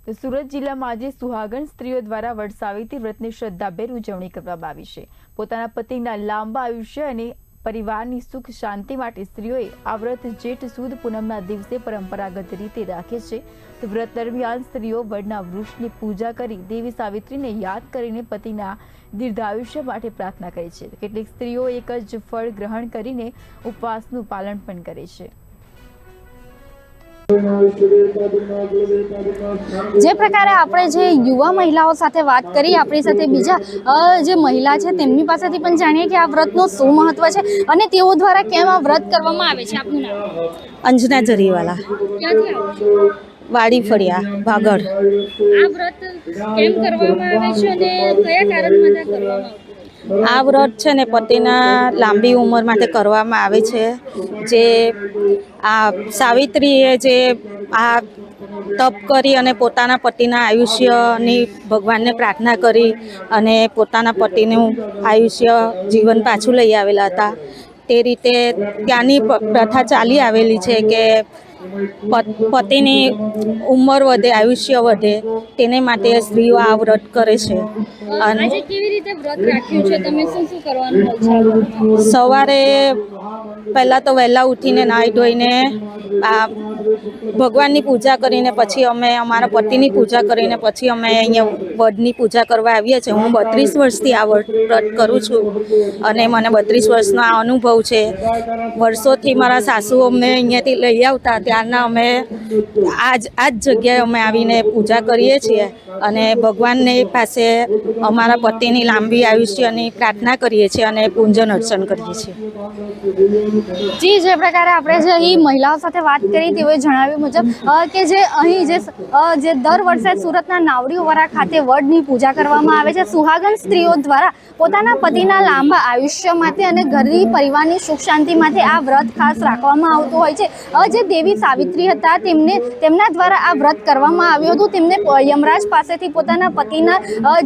તો સુરત જિલ્લામાં આજે સુહાગણ સ્ત્રીઓ દ્વારા વડસાવિત્રી વ્રતની શ્રદ્ધાભેર ઉજવણી કરવામાં આવી છે। પોતાના પતિના લાંબા આયુષ્ય અને પરિવારની સુખ શાંતિ માટે સ્ત્રીઓએ આ વ્રત જેઠ સુદ પૂનમના દિવસે પરંપરાગત રીતે રાખે છે। તો વ્રત દરમિયાન સ્ત્રીઓ વડના વૃક્ષની પૂજા કરી દેવી સાવિત્રીને યાદ કરીને પતિના દીર્ઘાયુષ્ય માટે પ્રાર્થના કરે છે। કેટલીક સ્ત્રીઓ એક જ ફળ ગ્રહણ કરીને ઉપવાસનું પાલન પણ કરે છે। જે પ્રકારે આપણે જે યુવા મહિલાઓ સાથે વાત કરી, આપણી સાથે બીજા જે મહિલા છે તેમની પાસેથી પણ જાણીએ કે આ વ્રતનું શું મહત્વ છે અને તેઓ દ્વારા કેમ આ વ્રત કરવામાં આવે છે। આપનું નામ? અંજના જરીવાલા, ક્યાંથી આવો છો? વાડી ફળિયા, ભાગળ। આ વ્રત કેમ કરવામાં આવે છે અને કયા કારણ માટે કરવામાં આવતું? આ વ્રત છે ને પતિના લાંબી ઉંમર માટે કરવામાં આવે છે। જે આ સાવિત્રીએ જે આ તપ કરી અને પોતાના પતિના આયુષ્યની ભગવાનને પ્રાર્થના કરી અને પોતાના પતિનું આયુષ્ય જીવન પાછું લઈ આવેલા હતા। તે રીતે ત્યાંની પ્રથા ચાલી આવેલી છે કે પતિની ઉંમર વધે, આયુષ્ય વધે, તેને માટે સ્ત્રીઓ આ વ્રત કરે છે। અને આજે કેવી રીતે વ્રત રાખ્યું છે તમે? શું શું કરવાનું હોય છે? સવારે પહેલાં તો વહેલા ઉઠીને નાહી ધોઈને આ ભગવાનની પૂજા કરીને પછી અમે અમારા પતિની પૂજા કરીને પછી અમે અહીંયા વડની પૂજા કરવા આવીએ છીએ। હું 32 વર્ષથી આ વ્રત કરું છું અને મને 32 વર્ષનો આ અનુભવ છે। વર્ષોથી મારા સાસુ અમને અહીંયાથી લઈ આવતા, ત્યારના અમે આ જ જગ્યાએ અમે આવીને પૂજા કરીએ છીએ અને ભગવાનની પાસે અમારા પતિની લાંબી આયુષ્યની પ્રાર્થના કરીએ છીએ અને પૂજન અર્ચન કરીએ છીએ। જી, જે પ્રકારે આપણે જે અહીં મહિલાઓ સાથે વાત કરી તેઓએ જણાવ્યું મુજબ કે જે અહીં જે દર વર્ષે સુરતના નાવડીઓવાળા ખાતે વડની પૂજા કરવામાં આવે છે। સુહાગન સ્ત્રીઓ દ્વારા પોતાના પતિના લાંબા આયુષ્ય માટે અને ઘરની પરિવારની સુખ શાંતિ માટે આ વ્રત ખાસ રાખવામાં આવતું હોય છે। જે દેવી સાવિત્રી હતા તેમના દ્વારા આ વ્રત કરવામાં આવ્યું હતું। તેમને યમરાજ પાસેથી પોતાના પતિના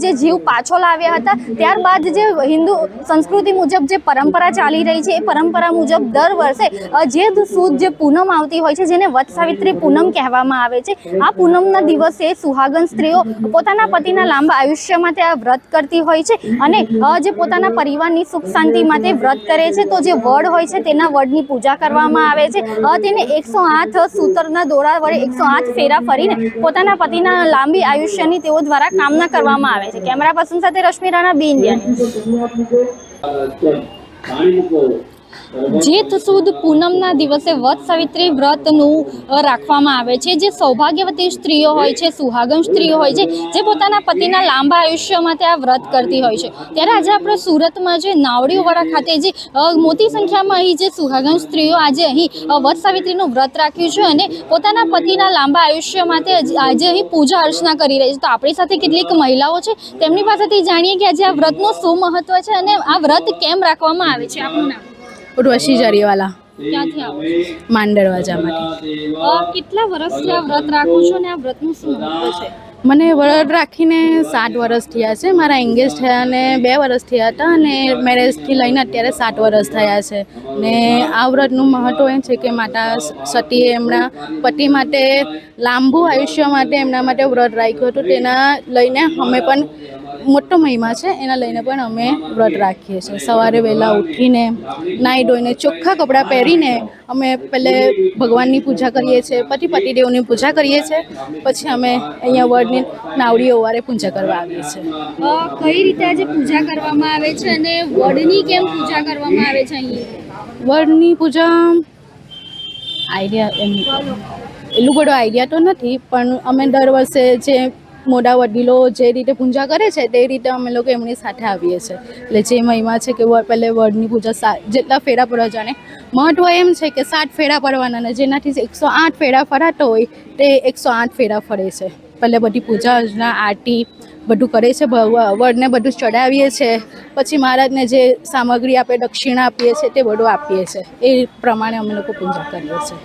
જે જીવ પાછો લાવ્યા હતા। ત્યારબાદ જે હિન્દુ સંસ્કૃતિ મુજબ જે પરંપરા ચાલી રહી છે એ પરંપરા મુજબ દર વર્ષે જેઠ સુદ જે પૂનમ આવતી હોય છે જેને વટ સાવિત્રી પૂનમ કહેવામાં આવે છે, આ પૂનમના દિવસે સુહાગન સ્ત્રીઓ પોતાના પતિના લાંબા આયુષ્ય માટે આ વ્રત કરતી હોય છે અને જે પોતાના પરિવારની સુખ શાંતિ માટે વ્રત કરે છે તો જે વડ હોય છે તેના વડની પૂજા કરવામાં આવે છે। તેને 108 સૂતરના દોરા વડે 108 ફેરા ફરીને પોતાના પતિના લાંબી આયુષ્યની તેઓ દ્વારા કામના કરવામાં આવે છે। કેમેરા પર્સન સાથે રશ્મિ રાણા, બી ઇન્ડિયા। જેઠ સુદ પૂનમના દિવસે વટ સાવિત્રી વ્રતનું રાખવામાં આવે છે। જે સૌભાગ્યવતી સ્ત્રીઓ હોય છે, સુહાગન સ્ત્રીઓ હોય છે, જે પોતાના પતિના લાંબા આયુષ્ય માટે આ વ્રત કરતી હોય છે। ત્યારે આજે આપણે સુરતમાં જે નાવડીઓવાળા ખાતે જે મોટી સંખ્યામાં અહીં જે સુહાગન સ્ત્રીઓ આજે અહીં વટ સાવિત્રીનું વ્રત રાખ્યું છે અને પોતાના પતિના લાંબા આયુષ્ય માટે આજે અહીં પૂજા અર્ચના કરી રહી છે। તો આપણી સાથે કેટલીક મહિલાઓ છે, તેમની પાસેથી જાણીએ કે આજે આ વ્રતનું શું મહત્વ છે અને આ વ્રત કેમ રાખવામાં આવે છે। આપનું નામ? ઉર્વશી જરીવાલા, ક્યાંથી આવો છો? માંડરવાજામાંથી। કેટલા વર્ષથી આ વ્રત રાખો છો અને આ વ્રતનું શું મહત્વ છે? મને વ્રત રાખીને 7 વર્ષ થયા છે। મારા એંગેજ થયા અને 2 વર્ષ થયા હતા અને મેરેજથી લઈને અત્યારે 7 વર્ષ થયા છે। ને આ વ્રતનું મહત્વ એ છે કે માતા સતીએ એમના પતિ માટે લાંબુ આયુષ્ય માટે એમના માટે વ્રત રાખ્યું હતું। તેના લઈને અમે પણ મોટો મહિમા છે, એના લઈને પણ અમે વ્રત રાખીએ છીએ। સવારે વહેલા ઉઠીને નાહી ધોઈને ચોખ્ખા કપડાં પહેરીને અમે પહેલે ભગવાનની પૂજા કરીએ છીએ, પછી પતિદેવની પૂજા કરીએ છીએ, પછી અમે અહીંયા વડની નાવડીઓ વારે પૂજા કરવા આવીએ છીએ। કઈ રીતે આજે પૂજા કરવામાં આવે છે અને વડની કેમ પૂજા કરવામાં આવે છે? અહીં વડની પૂજા આઈડિયા એટલું બધો આઈડિયા તો નથી, પણ અમે દર વર્ષે જે મોટા વડીલો જે રીતે પૂજા કરે છે તે રીતે અમે લોકો એમની સાથે આવીએ છીએ। એટલે જે મહિમા છે કે પહેલે વડની પૂજા જેટલા ફેરા પડવા જાણે મહત્વ એમ છે કે 7 ફેરા પડવાના અને જેનાથી 108 ફેરા ફરાતો હોય તે 108 ફેરા ફરે છે। પહેલે બધી પૂજા અર્ચના આરતી બધું કરે છે, વડને બધું ચડાવીએ છીએ, પછી મહારાજને જે સામગ્રી આપણે દક્ષિણા આપીએ છીએ તે બધું આપીએ છીએ। એ પ્રમાણે અમે લોકો પૂજા કરીએ છીએ।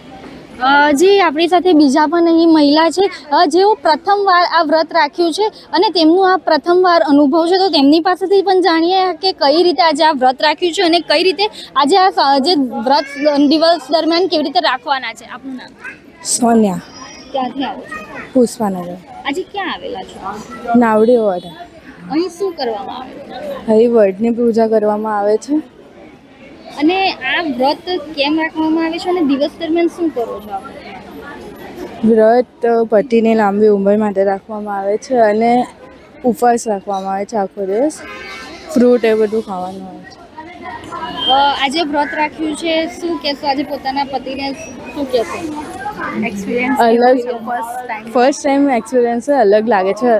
જે આપણી સાથે બીજા પણ અહીં મહિલા છે જેઓ પ્રથમવાર આ વ્રત રાખ્યું છે અને તેમનું આ પ્રથમવાર અનુભવ છે, તો તેમની પાસેથી પણ જાણીએ કે કઈ રીતે આજે આ વ્રત રાખ્યું છે અને કઈ રીતે આજે આ જે વ્રત દિવસ દરમિયાન કેવી રીતે રાખવાના છે। આપનું નામ? સોનિયા। ક્યાંથી આવો છો? પુષ્પાનગર આજે ક્યાં આવેલા છો? નાવડી વડ. અહીં શું કરવામાં આવે છે? અહીં વડની પૂજા કરવામાં આવે છે. અને આ વ્રત કેમ રાખવામાં આવે છે અને દિવસ દરમિયાન શું કરો છો આપ? વ્રત પતિની લાંબી ઉંમર માટે રાખવામાં આવે છે અને ઉપવાસ રાખવામાં આવે છે આખો દિવસ. ફ્રૂટ એ બધું ખાવાનું આવે છે. આજે વ્રત રાખ્યું છે, શું કહેશો? આજે પોતાના પતિને શું કહેશો? એક્સપિરિયન્સ અલગ ફર્સ્ટ ટાઈમ એક્સપિરિયન્સ અલગ લાગે છે.